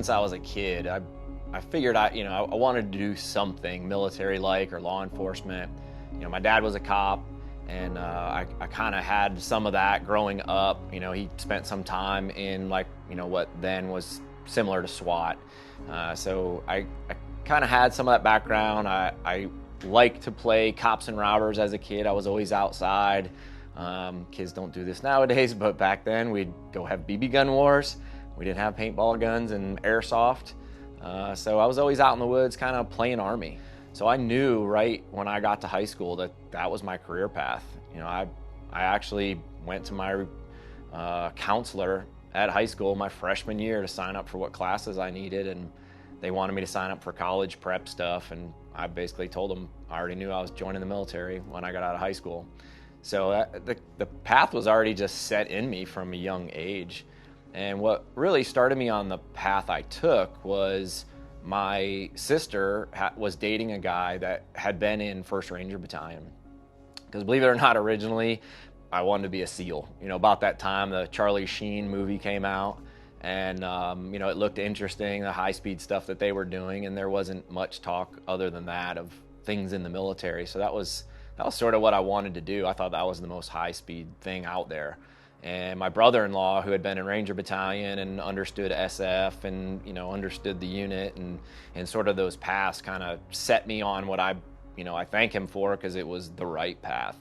since I was a kid, I figured I wanted to do something military-like or law enforcement. My dad was a cop, and I kind of had some of that growing up. He spent some time in what then was similar to SWAT. So I kind of had some of that background. I liked to play cops and robbers as a kid. I was always outside. Kids don't do this nowadays, but back then we'd go have BB gun wars. We didn't have paintball guns and airsoft. So I was always out in the woods kind of playing Army. So I knew right when I got to high school that was my career path. I actually went to my counselor at high school my freshman year to sign up for what classes I needed, and they wanted me to sign up for college prep stuff, and I basically told them I already knew I was joining the military when I got out of high school. So the path was already just set in me from a young age. And what really started me on the path I took was my sister was dating a guy that had been in 1st Ranger Battalion. Because believe it or not, originally I wanted to be a SEAL. About that time the Charlie Sheen movie came out, and it looked interesting, the high-speed stuff that they were doing, and there wasn't much talk other than that of things in the military. So that was sort of what I wanted to do. I thought that was the most high-speed thing out there. And my brother-in-law, who had been in Ranger Battalion and understood SF and understood the unit and sort of those paths, kind of set me on what I thank him for, because it was the right path.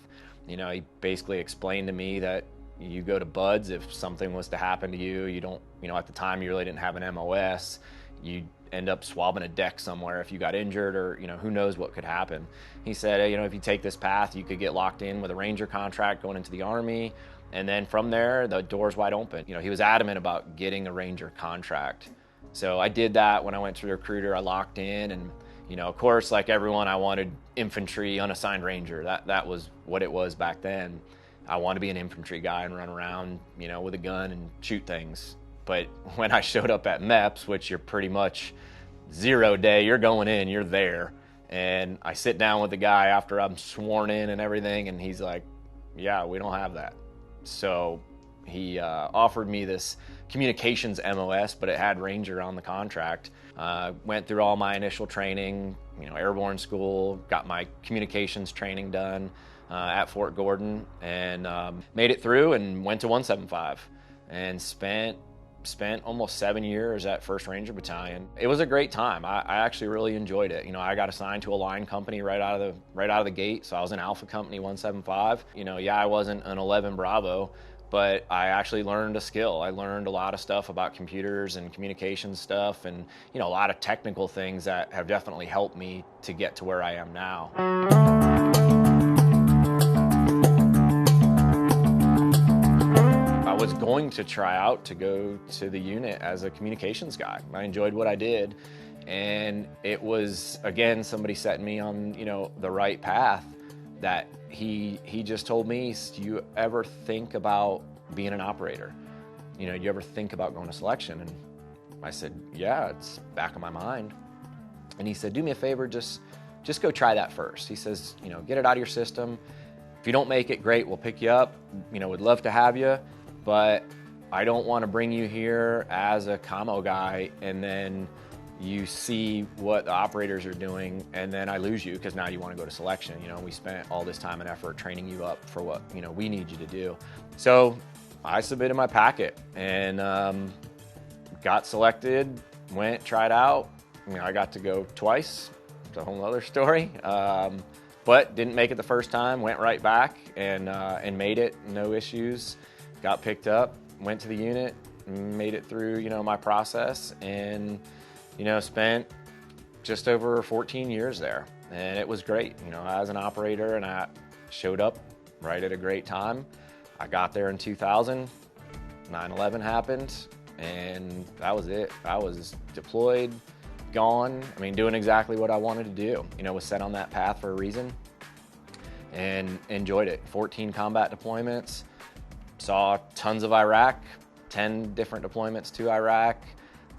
He basically explained to me that you go to BUDS if something was to happen to you. You don't, at the time you really didn't have an MOS. You end up swabbing a deck somewhere if you got injured, or who knows what could happen. He said, if you take this path, you could get locked in with a Ranger contract going into the Army. And then from there, the door's wide open. He was adamant about getting a Ranger contract. So I did that. When I went to the recruiter, I locked in, and of course, like everyone, I wanted infantry, unassigned Ranger. That was what it was back then. I wanted to be an infantry guy and run around, with a gun and shoot things. But when I showed up at MEPS, which you're pretty much 0 day, you're going in, you're there. And I sit down with the guy after I'm sworn in and everything, and he's like, yeah, we don't have that. So he offered me this communications MOS, but it had Ranger on the contract. Went through all my initial training, airborne school, got my communications training done at Fort Gordon, and made it through and went to 175 and spent almost 7 years at 1st Ranger Battalion. It was a great time. I actually really enjoyed it. I got assigned to a line company right out of the gate, so I was in Alpha Company 175. I wasn't an 11 Bravo, but I actually learned a skill. I learned a lot of stuff about computers and communication stuff, and a lot of technical things that have definitely helped me to get to where I am now. I was going to try out to go to the unit as a communications guy. I enjoyed what I did, and it was, again, somebody setting me on, the right path. That he just told me, do you ever think about being an operator? Do you ever think about going to selection? And I said, yeah, it's back of my mind. And he said, do me a favor, just go try that first. He says, get it out of your system. If you don't make it, great, we'll pick you up. Would love to have you, but I don't want to bring you here as a commo guy and then you see what the operators are doing, and then I lose you because now you want to go to selection. We spent all this time and effort training you up for what, we need you to do. So I submitted my packet and got selected, tried out. I got to go twice. It's a whole other story. But didn't make it the first time, went right back and made it, no issues. Got picked up, went to the unit, made it through, my process, and spent just over 14 years there. And it was great, as an operator, and I showed up right at a great time. I got there in 2000, 9/11 happened, and that was it. I was deployed, gone, doing exactly what I wanted to do. Was set on that path for a reason, and enjoyed it. 14 combat deployments, saw tons of Iraq, 10 different deployments to Iraq,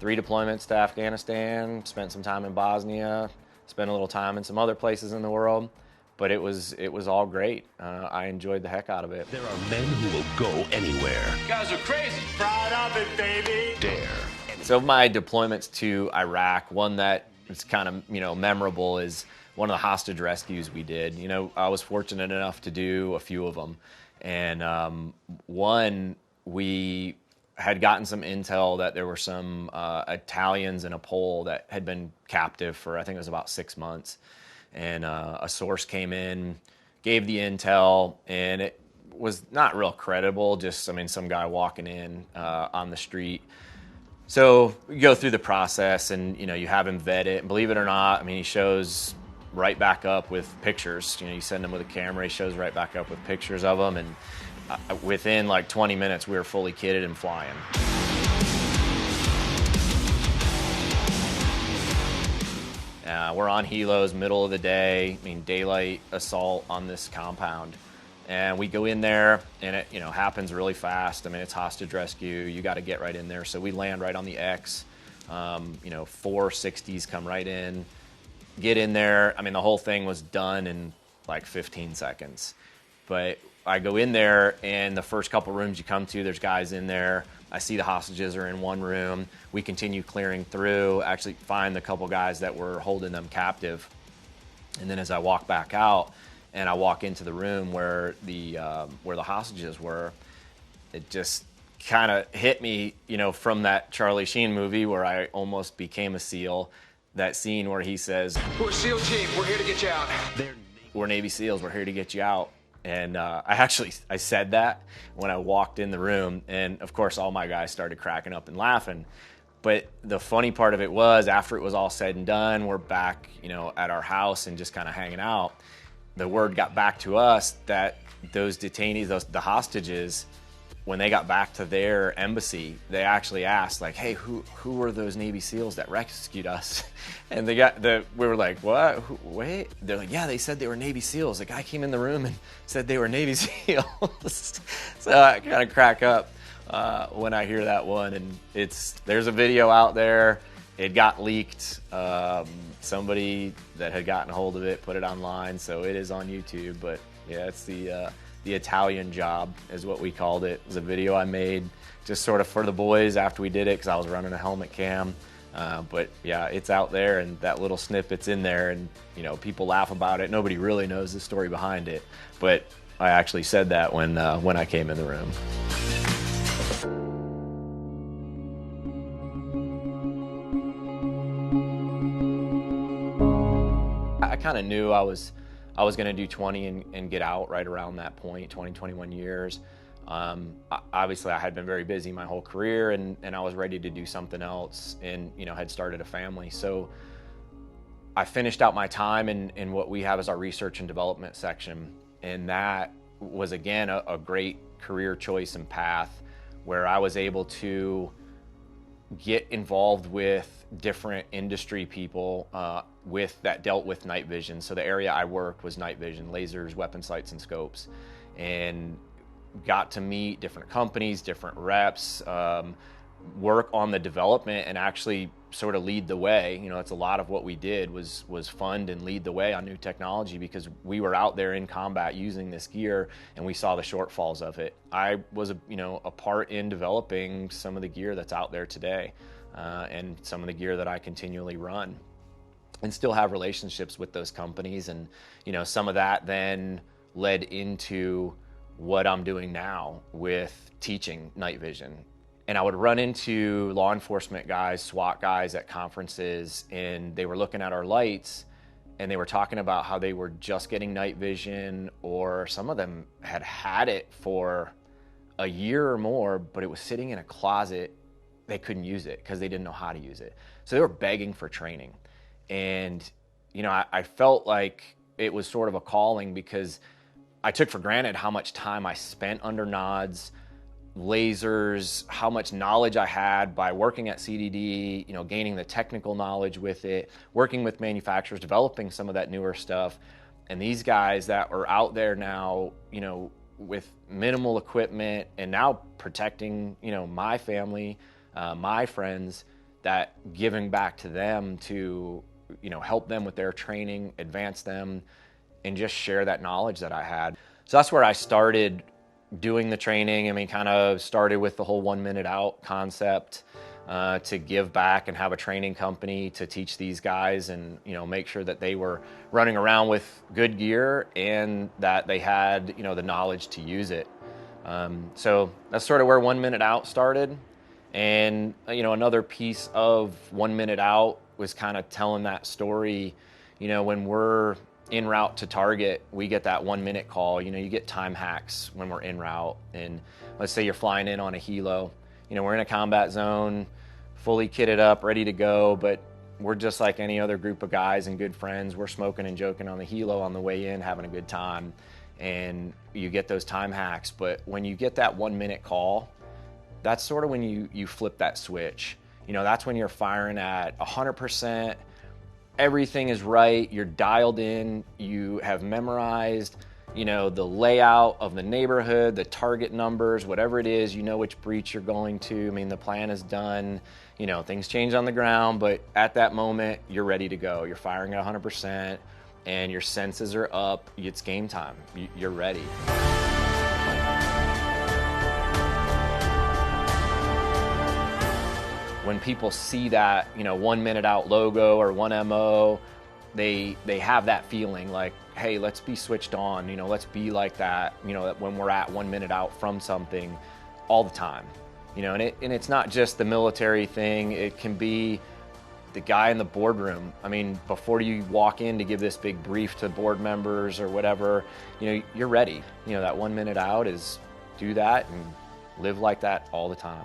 3 deployments to Afghanistan, spent some time in Bosnia, spent a little time in some other places in the world, but it was all great. I enjoyed the heck out of it. There are men who will go anywhere. You guys are crazy. Proud of it, baby. Dare. So my deployments to Iraq, one that is kind of, memorable is one of the hostage rescues we did. I was fortunate enough to do a few of them. And one, we had gotten some intel that there were some Italians in a Pole that had been captive for, I think it was about 6 months. And a source came in, gave the intel, and it was not real credible, just, some guy walking in on the street. So you go through the process and, you have him vet it. And believe it or not, he shows right back up with pictures. You send him with a camera, he shows right back up with pictures of them. And within like 20 minutes, we were fully kitted and flying. We're on helos, middle of the day, daylight assault on this compound. And we go in there, and it happens really fast. It's hostage rescue. You got to get right in there. So we land right on the X. 460s come right in, get in there. The whole thing was done in like 15 seconds. But I go in there, and the first couple rooms you come to, there's guys in there. I see the hostages are in one room. We continue clearing through, actually find the couple guys that were holding them captive. And then as I walk back out, and I walk into the room where the hostages were, it just kind of hit me, from that Charlie Sheen movie where I almost became a SEAL. That scene where he says, "We're a SEAL team. We're here to get you out." We're Navy SEALs. We're here to get you out. And I said that when I walked in the room, and of course all my guys started cracking up and laughing. But the funny part of it was, after it was all said and done, we're back, at our house and just kind of hanging out. The word got back to us that those detainees, the hostages, when they got back to their embassy, they actually asked, like, "Hey, who were those Navy SEALs that rescued us?" And we were like, "What? Wait?" They're like, "Yeah, they said they were Navy SEALs. The guy came in the room and said they were Navy SEAls." So I kind of crack up when I hear that one. And there's a video out there. It got leaked. Somebody that had gotten a hold of it put it online, so it is on YouTube. But yeah, it's the Italian job is what we called it. It was a video I made just sort of for the boys after we did it, because I was running a helmet cam. But yeah, it's out there, and that little snippet's in there, and people laugh about it. Nobody really knows the story behind it, but I actually said that when I came in the room. I kind of knew I was going to do 20 and get out right around that point, 20, 21 years. Obviously, I had been very busy my whole career, and I was ready to do something else, and had started a family. So I finished out my time in what we have as our research and development section, and that was, again, a great career choice and path where I was able to get involved with different industry people that dealt with night vision. So the area I worked was night vision, lasers, weapon sights, and scopes, and got to meet different companies, different reps, work on the development, and actually sort of lead the way. It's a lot of what we did was fund and lead the way on new technology, because we were out there in combat using this gear, and we saw the shortfalls of it. I was a part in developing some of the gear that's out there today, and some of the gear that I continually run, and still have relationships with those companies. And some of that then led into what I'm doing now with teaching night vision. And I would run into law enforcement guys, SWAT guys at conferences, and they were looking at our lights, and they were talking about how they were just getting night vision, or some of them had it for a year or more, but it was sitting in a closet. They couldn't use it because they didn't know how to use it. So they were begging for training. And, I felt like it was sort of a calling, because I took for granted how much time I spent under nods, lasers, how much knowledge I had by working at CDD, gaining the technical knowledge with it, working with manufacturers, developing some of that newer stuff. And these guys that are out there now, with minimal equipment, and now protecting, my family, my friends, that giving back to them to, help them with their training, advance them, and just share that knowledge that I had. So that's where I started doing the training. Kind of started with the whole 1 minute out concept. to give back and have a training company to teach these guys and, make sure that they were running around with good gear and that they had, the knowledge to use it. So that's sort of where 1 Minute Out started. And, another piece of 1 Minute Out was kind of telling that story. When we're en route to target, we get that 1 minute call. You get time hacks when we're en route. And let's say you're flying in on a helo. We're in a combat zone, fully kitted up, ready to go, but we're just like any other group of guys and good friends. We're smoking and joking on the helo on the way in, having a good time. And you get those time hacks. But when you get that 1 minute call, that's sort of when you flip that switch. That's when you're firing at 100%. Everything is right. You're dialed in. You have memorized, the layout of the neighborhood, the target numbers, whatever it is, which breach you're going to. I mean, the plan is done. Things change on the ground, but at that moment, you're ready to go. You're firing at 100%, and your senses are up. It's game time. You're ready. When people see that, 1 Minute Out logo or 1MO, they have that feeling like, hey, let's be switched on, let's be like that, when we're at 1 minute out from something all the time. And it's not just the military thing. It can be the guy in the boardroom. I mean, before you walk in to give this big brief to board members or whatever, you're ready. That 1 minute out is do that and live like that all the time.